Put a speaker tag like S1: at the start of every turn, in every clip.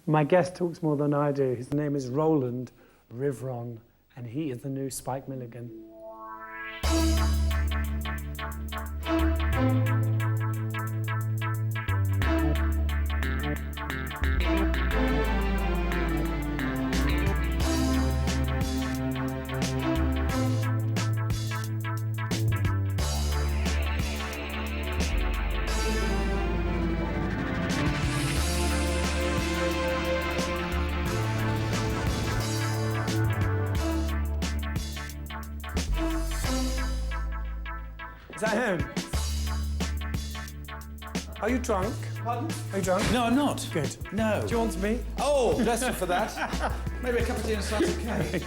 S1: My guest talks more than I do. His name is Rowland Rivron, and he is the new Spike Milligan. Is that him? Are you drunk?
S2: Pardon?
S1: Are you drunk?
S2: No, I'm not.
S1: Good.
S2: No.
S1: Do you want me?
S2: Oh, bless you for that. Maybe a cup of tea and a slice of cake.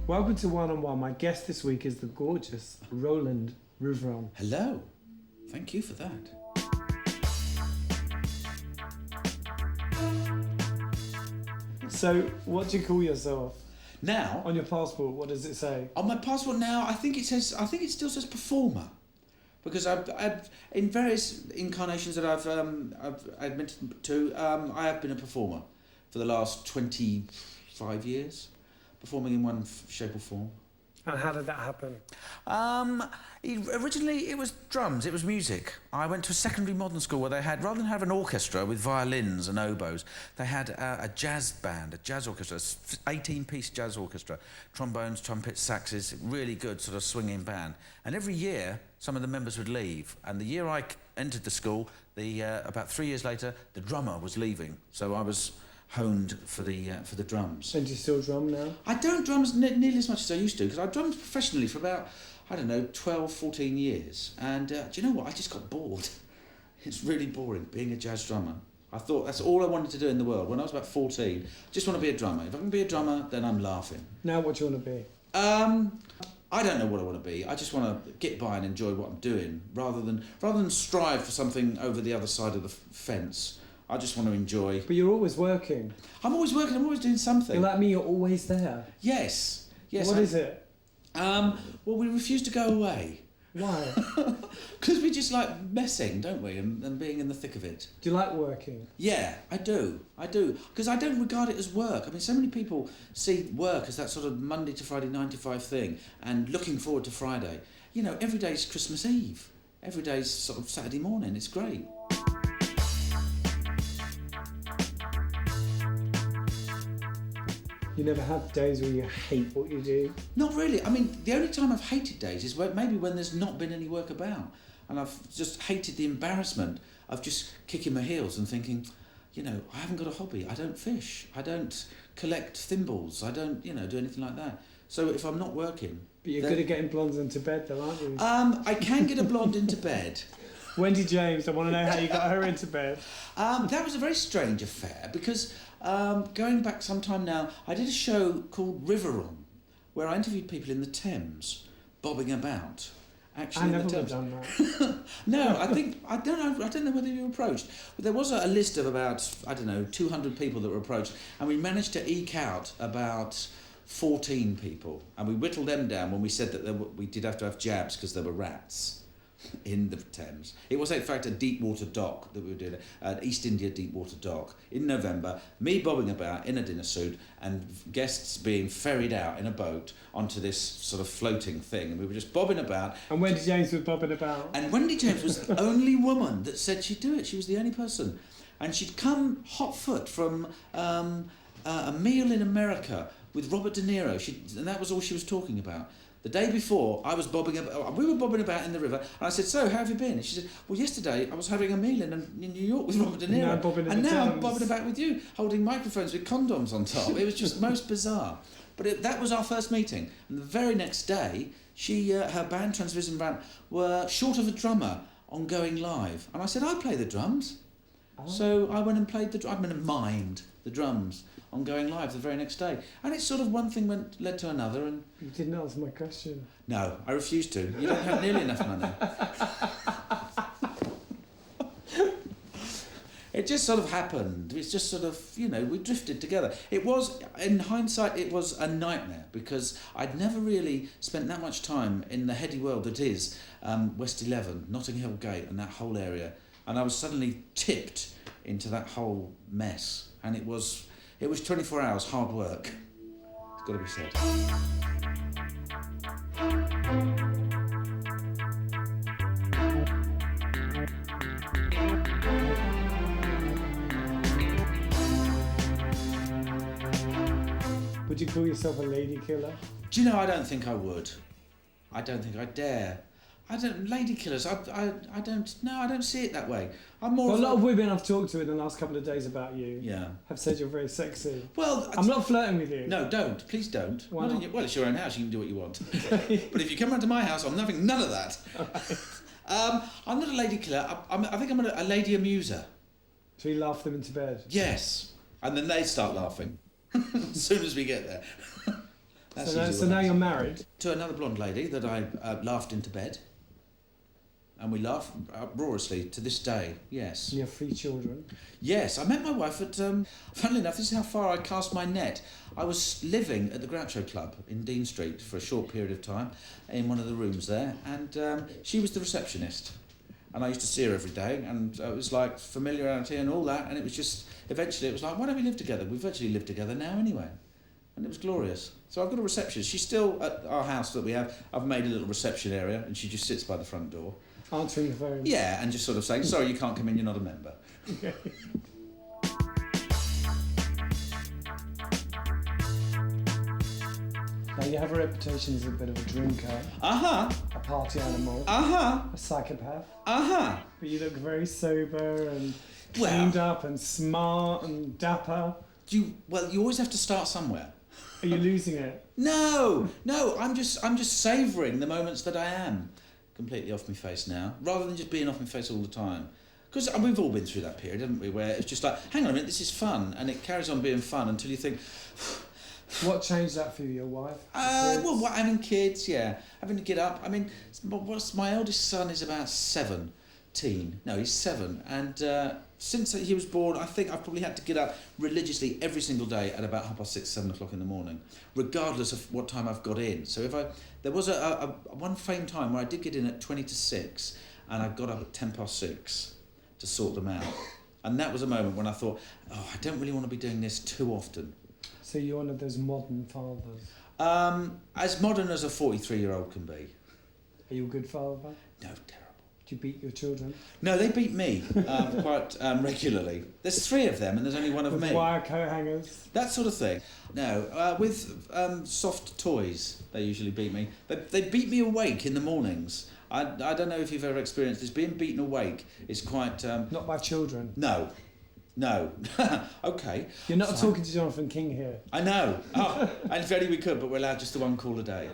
S1: Welcome to One on One. My guest this week is the gorgeous Rowland Rivron.
S2: Hello. Thank you for that.
S1: So, what do you call yourself?
S2: Now,
S1: On your passport, what does it say?
S2: on my passport now, I think it still says performer, because I've in various incarnations that I've admitted to, I have been a performer for the last 25 years, performing in one shape or form.
S1: And how did that happen?
S2: Originally it was drums, it was music. I went to a secondary modern school where they had, rather than have an orchestra with violins and oboes, they had a jazz band, a jazz orchestra, 18-piece jazz orchestra, trombones, trumpets, saxes, really good sort of swinging band. And every year, some of the members would leave. And the year I entered the school, about 3 years later, the drummer was leaving. So I was honed for the drums.
S1: And do you still drum now?
S2: I don't drum nearly as much as I used to, because I drummed professionally for about, 12, 14 years. And do you know what? I just got bored. It's really boring being a jazz drummer. I thought that's all I wanted to do in the world. When I was about 14, I just want to be a drummer. If I can be a drummer, then I'm laughing.
S1: Now what do you want to be?
S2: I don't know what I want to be. I just want to get by and enjoy what I'm doing, rather than strive for something over the other side of the fence. I just want to enjoy.
S1: But you're always working.
S2: I'm always working. I'm always doing something.
S1: You're like me, you're always there.
S2: Yes. Yes.
S1: What is it?
S2: Well, we refuse to go away.
S1: Why?
S2: Because we just like messing, don't we? And being in the thick of it.
S1: Do you like working?
S2: Yeah, I do. Because I don't regard it as work. I mean, so many people see work as that sort of Monday to Friday, 9 to 5 thing, and looking forward to Friday. You know, every day's Christmas Eve. Every day's sort of Saturday morning. It's great.
S1: You never have days where you hate what you do?
S2: Not really. I mean, the only time I've hated days is maybe when there's not been any work about. And I've just hated the embarrassment of just kicking my heels and thinking, you know, I haven't got a hobby. I don't fish. I don't collect thimbles. I don't, do anything like that. So if I'm not working...
S1: But you're good at getting blondes into bed though, aren't you?
S2: I can get a blonde into bed.
S1: Wendy James, I want to know how you got her into bed.
S2: That was a very strange affair because going back some time now, I did a show called Rivron where I interviewed people in the Thames, bobbing about. Actually,
S1: I never would have done that.
S2: No, I don't know whether you were approached, but there was a list of about 200 people that were approached, and we managed to eke out about 14 people, and we whittled them down when we said that we did have to have jabs because there were rats in the Thames. It was in fact a deep water dock that we did, an East India deep water dock in November, me bobbing about in a dinner suit and guests being ferried out in a boat onto this sort of floating thing, and we were just bobbing about.
S1: And Wendy James was bobbing about.
S2: And Wendy James was the only woman that said she'd do it. She was the only person. And she'd come hot foot from a meal in America with Robert De Niro, and that was all she was talking about. The day before, we were bobbing about in the river, and I said, so, how have you been? And she said, well, yesterday I was having a meal in New York with Robert De Niro, and now I'm bobbing about with you, holding microphones with condoms on top. It was just most bizarre. But that was our first meeting, and the very next day, her band, Transvision Band, were short of a drummer on going live. And I said, I play the drums. Oh. So I went and played mimed the drums on going live the very next day, and it's sort of one thing led to another. And
S1: you didn't answer my question.
S2: No, I refused to. You don't have nearly enough money. It just sort of happened. It's just sort of, you know, we drifted together. It was, in hindsight, it was a nightmare because I'd never really spent that much time in the heady world that is West 11, Notting Hill Gate and that whole area. And I was suddenly tipped into that whole mess. And it was 24 hours hard work. It's got to be said.
S1: Would you call yourself a ladykiller?
S2: Do you know, I don't think I would. I don't think I dare. Ladykillers, I don't see it that way. I'm more
S1: Well, a lot of women I've talked to in the last couple of days about you
S2: Yeah.
S1: have said you're very sexy.
S2: Well,
S1: I'm not flirting with you.
S2: No, don't. Please don't.
S1: Why not?
S2: Well, it's your own house, you can do what you want. But if you come round to my house, I'm having none of that. I'm not a ladykiller. I think I'm a lady amuser.
S1: So you laugh them into bed?
S2: Yes. And then they start laughing. As soon as we get there.
S1: So now you're married?
S2: To another blonde lady that I laughed into bed. And we laugh uproariously to this day, yes.
S1: And you have 3 children?
S2: Yes, I met my wife at, funnily enough, this is how far I cast my net. I was living at the Groucho Club in Dean Street for a short period of time in one of the rooms there, and she was the receptionist. And I used to see her every day, and it was like familiarity and all that, and it was just, eventually it was like, why don't we live together? We've virtually lived together now anyway. And it was glorious. So I've got a receptionist. She's still at our house that we have. I've made a little reception area, and she just sits by the front door.
S1: Answering the phone?
S2: Yeah, and just sort of saying, sorry, you can't come in, you're not a member.
S1: Okay. Now you have a reputation as a bit of a drinker.
S2: Uh-huh.
S1: A party animal.
S2: Uh-huh.
S1: A psychopath.
S2: Uh-huh.
S1: But you look very sober and cleaned up and smart and dapper.
S2: You always have to start somewhere.
S1: Are you losing it?
S2: No, I'm just savouring the moments that I am. Completely off my face now, rather than just being off my face all the time. Because we've all been through that period, haven't we, where it's just like, hang on a minute, this is fun, and it carries on being fun until you think...
S1: What changed that for you, your wife?
S2: Having kids, yeah. Having to get up. I mean, my eldest son is about 17. No, he's 7. And since he was born, I think I've probably had to get up religiously every single day at about 6:30, 7 o'clock in the morning, regardless of what time I've got in. So there was a one famed time where I did get in at 20 to 6, and I got up at 10:06 to sort them out. And that was a moment when I thought, oh, I don't really want to be doing this too often.
S1: So you're one of those modern fathers?
S2: As modern as a 43-year-old can be.
S1: Are you a good father?
S2: No, terrible.
S1: Do you beat your children?
S2: No, they beat me quite regularly. There's 3 of them and there's only one of
S1: With
S2: me.
S1: wire coat hangers?
S2: That sort of thing. No, with soft toys, they usually beat me. They beat me awake in the mornings. I don't know if you've ever experienced this. Being beaten awake is quite...
S1: Not by children?
S2: No. Okay.
S1: You're not talking to Jonathan King here.
S2: I know. Oh, and if only we could, but we're allowed just the 1 call a day.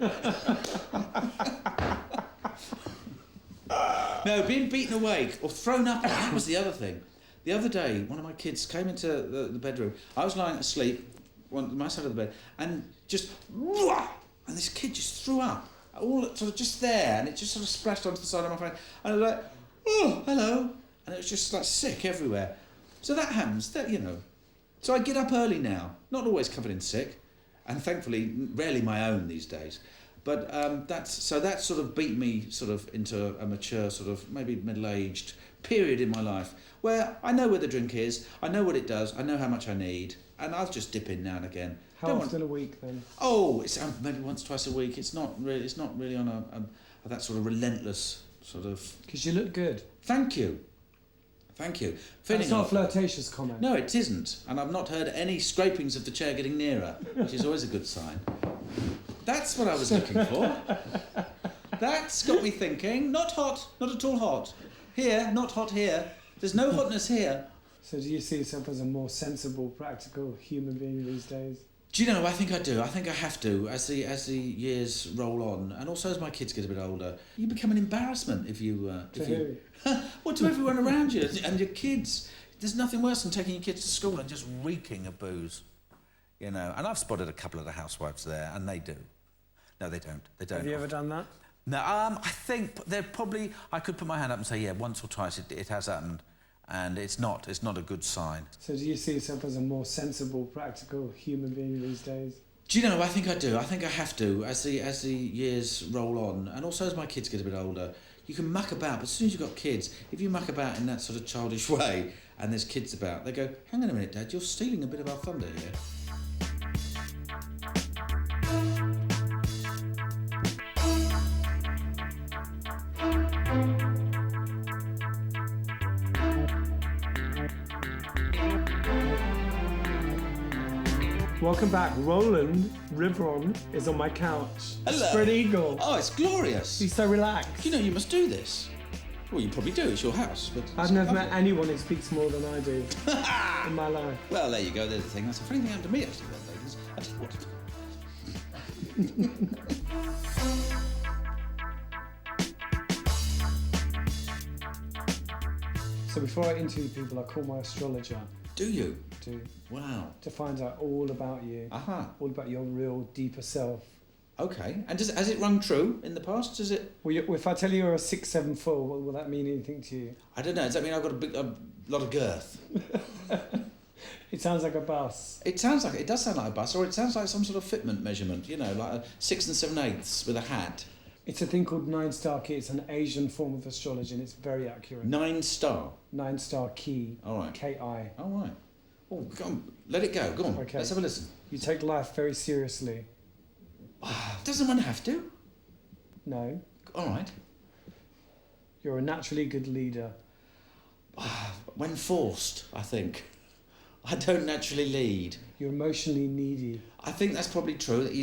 S2: No, being beaten awake or thrown up, that was the other thing. The other day, one of my kids came into the bedroom. I was lying asleep on my side of the bed, and and this kid just threw up, all sort of just there, and it just sort of splashed onto the side of my face. And I was like, oh, hello. And it was just like sick everywhere. So that happens, you know. So I get up early now, not always covered in sick, and thankfully rarely my own these days. But that sort of beat me sort of into a mature sort of maybe middle-aged period in my life where I know where the drink is, I know what it does, I know how much I need, and I'll just dip in now and again.
S1: How often a week then?
S2: Oh, it's maybe once, twice a week. It's not really on a that sort of relentless sort of.
S1: Because you look good.
S2: Thank you.
S1: That's not a flirtatious comment.
S2: No, it isn't. And I've not heard any scrapings of the chair getting nearer, which is always a good sign. That's what I was looking for. That's got me thinking. Not hot, not at all hot. Here, not hot here. There's no hotness here.
S1: So do you see yourself as a more sensible, practical human being these days?
S2: Do you know, I think I do. I think I have to as the years roll on, and also as my kids get a bit older. You become an embarrassment if you...
S1: who?
S2: Well, to everyone around you and your kids. There's nothing worse than taking your kids to school and just reeking of booze. You know, and I've spotted a couple of the housewives there, and they do. No, they don't. They don't.
S1: Have you ever done that?
S2: No, I think they're probably... I could put my hand up and say, yeah, once or twice it has happened. and it's not a good sign.
S1: So do you see yourself as a more sensible, practical human being these days?
S2: Do you know, I think I do. I think I have to as the years roll on, and also as my kids get a bit older. You can muck about, but as soon as you've got kids, if you muck about in that sort of childish way, and there's kids about, they go, hang on a minute, Dad, you're stealing a bit of our thunder here.
S1: Welcome back. Rowland Rivron is on my couch.
S2: Hello.
S1: Spread eagle.
S2: Oh, it's glorious.
S1: He's so relaxed.
S2: You know, you must do this. Well, you probably do. It's your house. But
S1: I've never met anyone who speaks more than I do in my life.
S2: Well, there you go. There's the thing. That's a funny thing happened to me, actually, ladies. I tell you what.
S1: So before I interview people, I call my astrologer.
S2: Do you?
S1: To
S2: Wow.
S1: to find out all about you.
S2: Aha.
S1: All about your real, deeper self.
S2: Okay. And has it rung true in the past? Does it?
S1: Well, if I tell you you're a 6'7" will that mean anything to you?
S2: I don't know. Does that mean I've got a lot of girth?
S1: It sounds like a bus.
S2: It does sound like a bus, or it sounds like some sort of fitment measurement. You know, like a 6 7/8 with a hat.
S1: It's a thing called 9-star key. It's an Asian form of astrology, and it's very accurate.
S2: 9-star.
S1: 9-star key.
S2: All right.
S1: K-I.
S2: All right. Oh, go on. Let it go. Go on.
S1: Okay.
S2: Let's have a listen.
S1: You take life very seriously.
S2: Doesn't one have to?
S1: No.
S2: All right.
S1: You're a naturally good leader.
S2: When forced, I think. I don't naturally lead.
S1: You're emotionally needy.
S2: I think that's probably true. That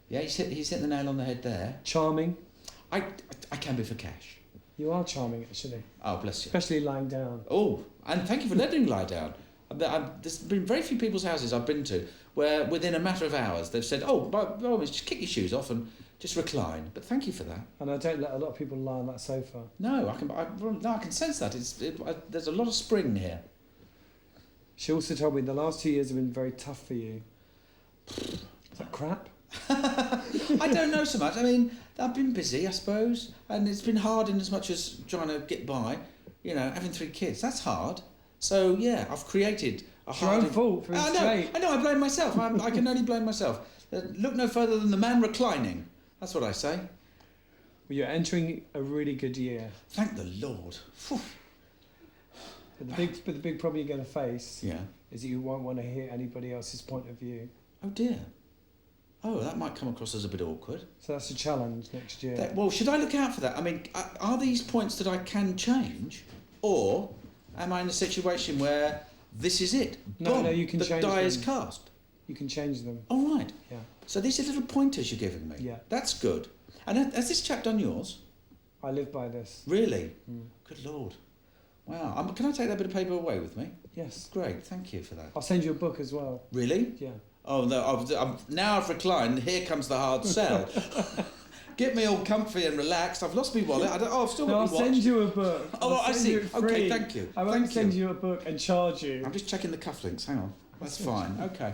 S2: yeah, he's hit the nail on the head there.
S1: Charming.
S2: I can be for cash.
S1: You are charming, actually.
S2: Oh, bless you.
S1: Especially lying down.
S2: Oh, and thank you for letting me lie down. There's been very few people's houses I've been to where within a matter of hours they've said, oh, by all means, just kick your shoes off and just recline. But thank you for that.
S1: And I don't let a lot of people lie on that sofa.
S2: No, I can sense that. There's a lot of spring here.
S1: She also told me the last 2 years have been very tough for you. Is that crap?
S2: I don't know so much. I mean, I've been busy, I suppose, and it's been hard in as much as trying to get by. You know, having 3 kids, that's hard. So yeah, I've created a
S1: It's your own fault for being straight.
S2: I know. I blame myself. I can only blame myself. Look no further than the man reclining. That's what I say.
S1: Well, you're entering a really good year.
S2: Thank the Lord. Phew.
S1: But the big problem you're going to face
S2: Yeah.
S1: is that you won't want to hear anybody else's point of view.
S2: Oh dear. Oh, that might come across as a bit awkward.
S1: So that's a challenge next year.
S2: Well, should I look out for that? I mean, are these points that I can change, or am I in a situation where this is it?
S1: No, you can change them.
S2: The die is cast.
S1: You can change them.
S2: All right.
S1: Yeah.
S2: So these are little pointers you're giving me.
S1: Yeah.
S2: That's good. And has this chap done yours?
S1: I live by this.
S2: Really?
S1: Mm.
S2: Good Lord. Wow. Can I take that bit of paper away with me?
S1: Yes.
S2: Great. Thank you for that.
S1: I'll send you a book as well.
S2: Really?
S1: Yeah.
S2: Oh no! Now I've reclined. Here comes the hard sell. Get me all comfy and relaxed. I've lost my wallet. I've still got
S1: No, I'll
S2: my watch.
S1: send you a book.
S2: Oh,
S1: I'll
S2: I
S1: send
S2: see.
S1: you it
S2: Okay,
S1: free.
S2: thank you.
S1: I won't send you a book and charge you.
S2: I'm just checking the cufflinks. Hang on. That's fine. Okay.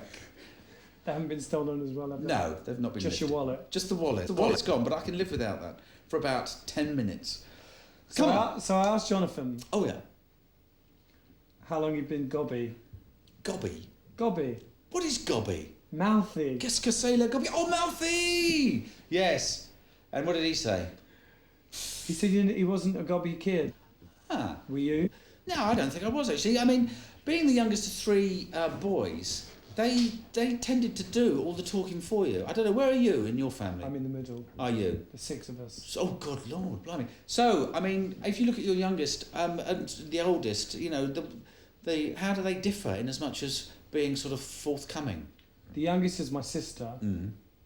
S1: They haven't been stolen as well, have they?
S2: No, they've not been.
S1: Just
S2: lifted.
S1: your wallet.
S2: Just the wallet. The wallet's gone, but I can live without that for about 10 minutes.
S1: So
S2: Come on.
S1: So I asked Jonathan
S2: Oh yeah.
S1: how long he'd been gobby.
S2: Gobby.
S1: Gobby.
S2: What is gobby?
S1: Mouthy.
S2: Qu'est-ce que c'est le gobby? Oh, mouthy! Yes. And what did he say?
S1: He said he wasn't a gobby kid.
S2: Ah.
S1: Were you?
S2: No, I don't think I was actually. I mean, being the youngest of 3 boys, they tended to do all the talking for you. I don't know, where are you in your family?
S1: I'm in the middle.
S2: Are you?
S1: The 6 of us.
S2: Oh, God, Lord, blimey. So, I mean, if you look at your youngest and the oldest, you know, how do they differ in as much as being sort of forthcoming?
S1: The youngest is my sister,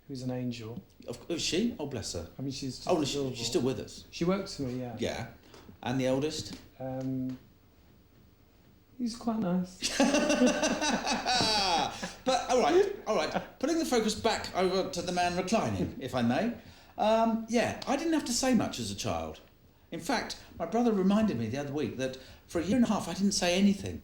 S1: who's an angel.
S2: Is she? Oh, bless her.
S1: I mean, she's just
S2: Oh,
S1: adorable.
S2: she's still with us.
S1: She works for me, yeah.
S2: Yeah. And the oldest?
S1: He's quite nice.
S2: But all right. Putting the focus back over to the man reclining, if I may. Yeah, I didn't have to say much as a child. In fact, my brother reminded me the other week that for a year and a half I didn't say anything.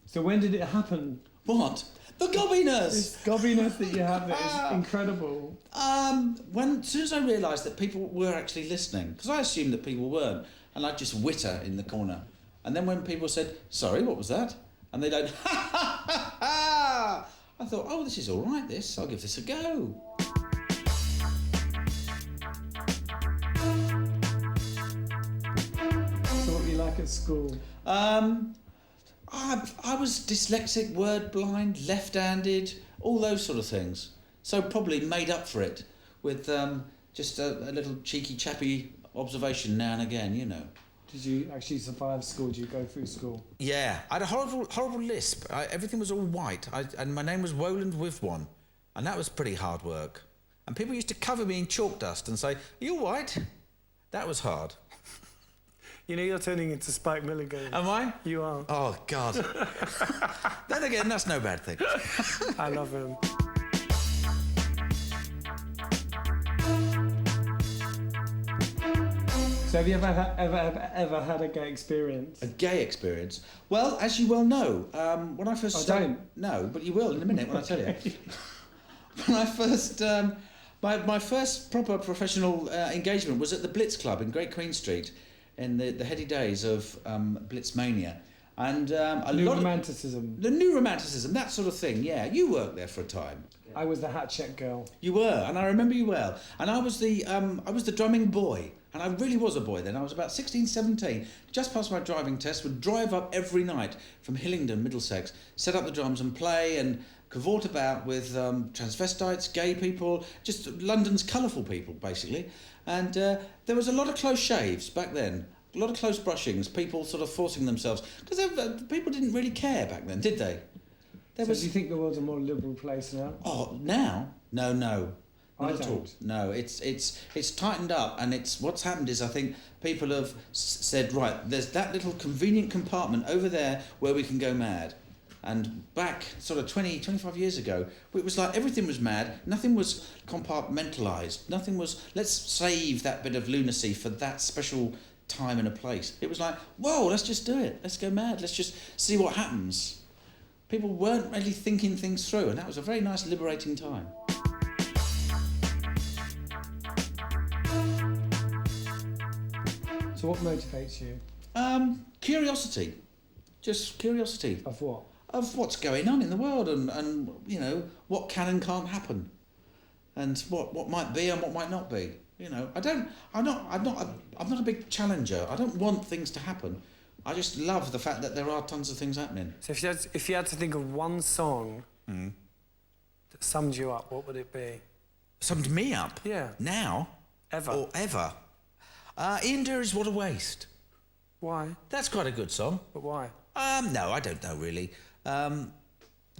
S1: So when did it happen?
S2: What? The gobbiness!
S1: This gobbiness that you have that is incredible.
S2: As soon as I realised that people were actually listening, because I assumed that people weren't, and I'd just witter in the corner. And then when people said, sorry, what was that? And they don't, ha ha ha ha! I thought, oh, this is all right, this. I'll give this a go.
S1: So what were you like at school?
S2: I was dyslexic, word blind, left-handed, all those sort of things. So probably made up for it with just a little cheeky chappy observation now and again, you know.
S1: Did you actually survive school? Did you go through school?
S2: Yeah, I had a horrible lisp. Everything was all white, and my name was Rowland Rivron, and that was pretty hard work. And people used to cover me in chalk dust and say, "Are you white?" That was hard.
S1: You know you're turning into Spike Milligan.
S2: Am I?
S1: You are.
S2: Oh, God. Then again, that's no bad thing.
S1: I love him. So have you ever had a gay experience?
S2: A gay experience? Well, as you well know, when I first...
S1: I don't.
S2: No, but you will in a minute when I tell you. When I first... my first proper professional engagement was at the Blitz Club in Great Queen Street in the heady days of Blitzmania. And the new romanticism, that sort of thing, yeah. You worked there for a time.
S1: I was the hat check girl.
S2: You were, and I remember you well. And I was the drumming boy. And I really was a boy then. I was about 16, 17, just passed my driving test, would drive up every night from Hillingdon, Middlesex, set up the drums and play and cavort about with transvestites, gay people, just London's colourful people, basically. And there was a lot of close shaves back then, a lot of close brushings, people sort of forcing themselves. Because people didn't really care back then, did they?
S1: Do you think the world's a more liberal place now?
S2: Oh, now? No. Not at all.
S1: don't.
S2: No, it's tightened up, and what's happened is I think people have said, right, there's that little convenient compartment over there where we can go mad. And back sort of 20, 25 years ago, it was like everything was mad, nothing was compartmentalised, nothing was, let's save that bit of lunacy for that special time and a place. It was like, whoa, let's just do it, let's go mad, let's just see what happens. People weren't really thinking things through, and that was a very nice, liberating time.
S1: So what motivates you?
S2: Curiosity. Just curiosity.
S1: Of what?
S2: Of what's going on in the world and you know, what can and can't happen. And what might be and what might not be. You know, I'm not a big challenger. I don't want things to happen. I just love the fact that there are tons of things happening.
S1: So if you had to think of one song that summed you up, what would it be?
S2: Summed me up?
S1: Yeah.
S2: Now?
S1: Ever?
S2: Or ever? Ian Dury's What a Waste.
S1: Why?
S2: That's quite a good song.
S1: But why?
S2: No, I don't know really. No,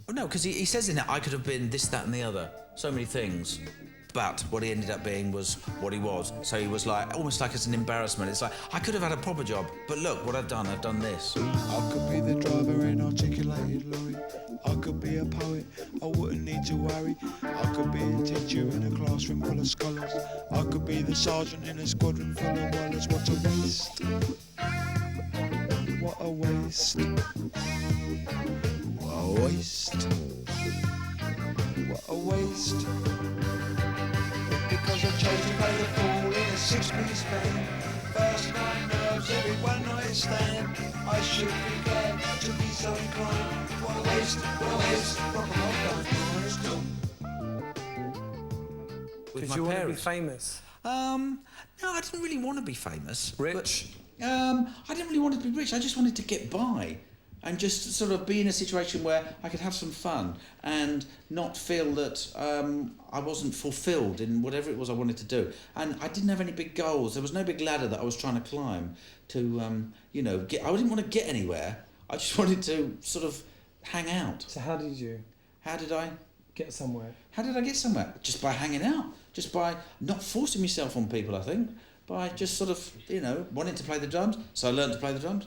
S2: because he says in it, I could have been this, that and the other. So many things. But what he ended up being was what he was. So he was like, almost like it's an embarrassment. It's like, I could have had a proper job, but look what I've done this.
S3: I could be the driver in articulated lorry. I could be a poet, I wouldn't need to worry. I could be a teacher in a classroom full of scholars. I could be the sergeant in a squadron full of wallers. What a waste. What a waste. What a waste. What a waste. Because I chose to play the fool in a six-piece band. First night nerves, every one night stand. I should be glad to be so inclined. What a waste, rock and roll
S2: With
S1: Did you want to be famous?
S2: No, I didn't really want to be famous.
S1: Rich?
S2: But, I didn't really want to be rich. I just wanted to get by and just sort of be in a situation where I could have some fun and not feel that I wasn't fulfilled in whatever it was I wanted to do. And I didn't have any big goals. There was no big ladder that I was trying to climb to, I didn't want to get anywhere. I just wanted to sort of hang out.
S1: So how did I get somewhere?
S2: How did I get somewhere? Just by hanging out. Just by not forcing myself on people, I think. By just sort of, wanting to play the drums. So I learned to play the drums,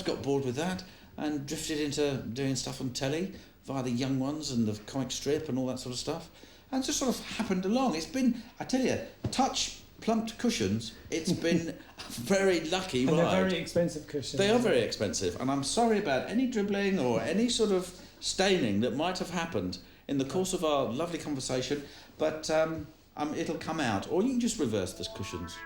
S2: got bored with that, and drifted into doing stuff on telly via the Young Ones and the comic strip and all that sort of stuff. And just sort of happened along. It's been, I tell you, touch plumped cushions. It's been a very lucky ride.
S1: And they're very expensive cushions.
S2: They are very expensive. And I'm sorry about any dribbling or any sort of staining that might have happened in the course of our lovely conversation. But it'll come out. Or you can just reverse the cushions.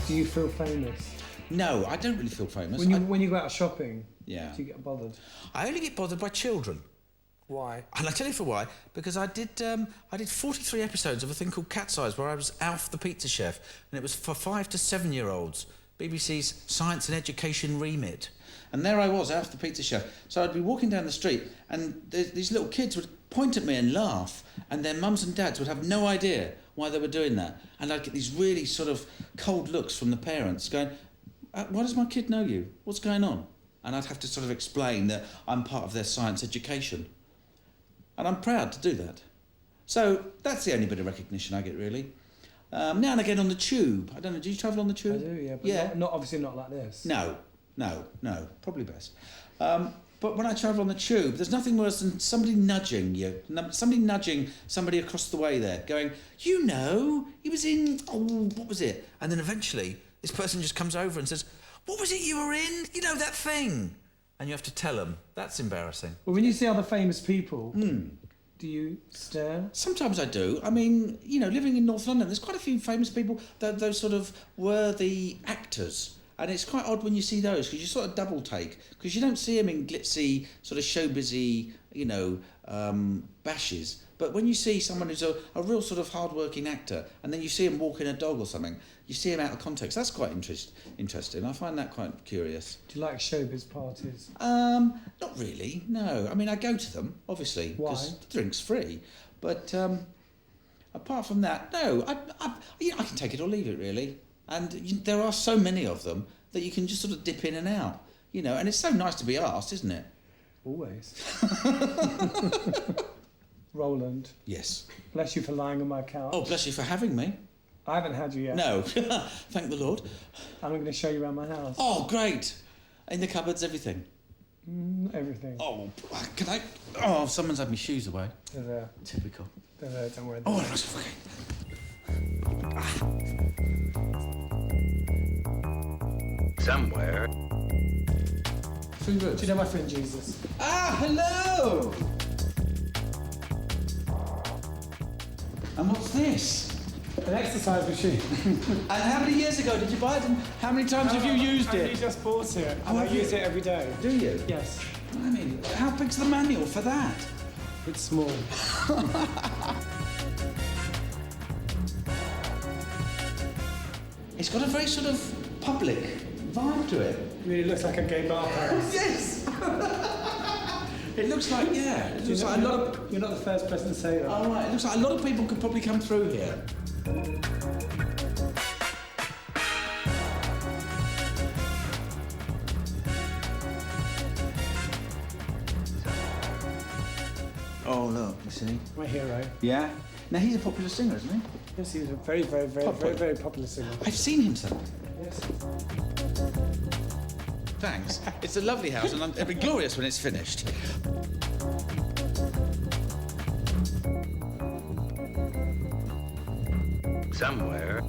S1: Do you feel famous?
S2: No, I don't really feel famous.
S1: When you go out shopping,
S2: Yeah.
S1: do you get bothered?
S4: I only get bothered by children.
S1: Why?
S4: And I tell you for why, because I did 43 episodes of a thing called Cat's Eyes where I was Alf the Pizza Chef, and it was for 5 to 7 year olds, BBC's Science and Education remit.
S2: And there I was, Alf the Pizza Chef. So I'd be walking down the street and these little kids would point at me and laugh, and their mums and dads would have no idea why they were doing that. And I'd get these really sort of cold looks from the parents going, why does my kid know you? What's going on? And I'd have to sort of explain that I'm part of their science education. And I'm proud to do that. So that's the only bit of recognition I get, really. Now and again on the tube. I don't know, do you travel on the tube?
S1: I do, yeah. But
S2: Yeah.
S1: Not obviously not like this.
S2: No, probably best. But when I travel on the tube, there's nothing worse than somebody nudging you, somebody nudging somebody across the way there, going, you know, he was in, what was it?
S4: And then eventually, this person just comes over and says, what was it you were in? You know, that thing. And you have to tell them. That's embarrassing.
S1: Well, when you see other famous people, do you stare?
S2: Sometimes I do. I mean, you know, living in North London, there's quite a few famous people, those sort of worthy actors. And it's quite odd when you see those, because you sort of double take, because you don't see them in glitzy, sort of showbizy, you know, bashes. But when you see someone who's a real sort of hard-working actor, and then you see him walking a dog or something, you see him out of context. That's quite interesting. I find that quite curious.
S1: Do you like showbiz parties?
S2: Not really, no. I mean, I go to them, obviously, because the drink's free. But apart from that, no. I can take it or leave it, really. And there are so many of them that you can just sort of dip in and out, you know. And it's so nice to be asked, isn't it?
S1: Always. Roland.
S2: Yes.
S1: Bless you for lying on my couch.
S2: Oh, bless you for having me.
S1: I haven't had you yet.
S2: No, thank the Lord.
S1: I'm going to show you around my house.
S2: Oh, great. In the cupboards, everything.
S1: Everything.
S2: Oh, can I? Oh, someone's had my shoes away.
S1: They're there.
S2: Typical.
S1: They're there, don't worry.
S2: Oh, that's okay.
S5: Somewhere.
S2: Three roots.
S1: Do you know my friend Jesus?
S2: Ah, hello! And what's this?
S1: An exercise machine.
S2: And how many years ago did you buy it? And how many times have you used
S1: You
S2: it?
S1: just bought it.
S2: Oh,
S1: And I
S2: have you?
S1: use it every day.
S2: Do you?
S1: Yes.
S2: I mean, how big's the manual for that?
S1: It's small.
S2: It's got a very sort of public vibe to it.
S1: It really looks like a gay bathhouse.
S2: Yes! It looks like, yeah. It looks like a lot of...
S1: You're not the first person to say that.
S2: Oh, right. It looks like a lot of people could probably come through here. Oh, look, you see?
S1: My hero.
S2: Yeah? Now, he's a popular singer, isn't he?
S1: Yes, he's a very, very, very,
S2: Popular.
S1: very, very popular singer.
S2: I've seen him somewhere.
S1: Yes.
S2: Thanks. It's a lovely house, and it'll be glorious when it's finished.
S5: Somewhere.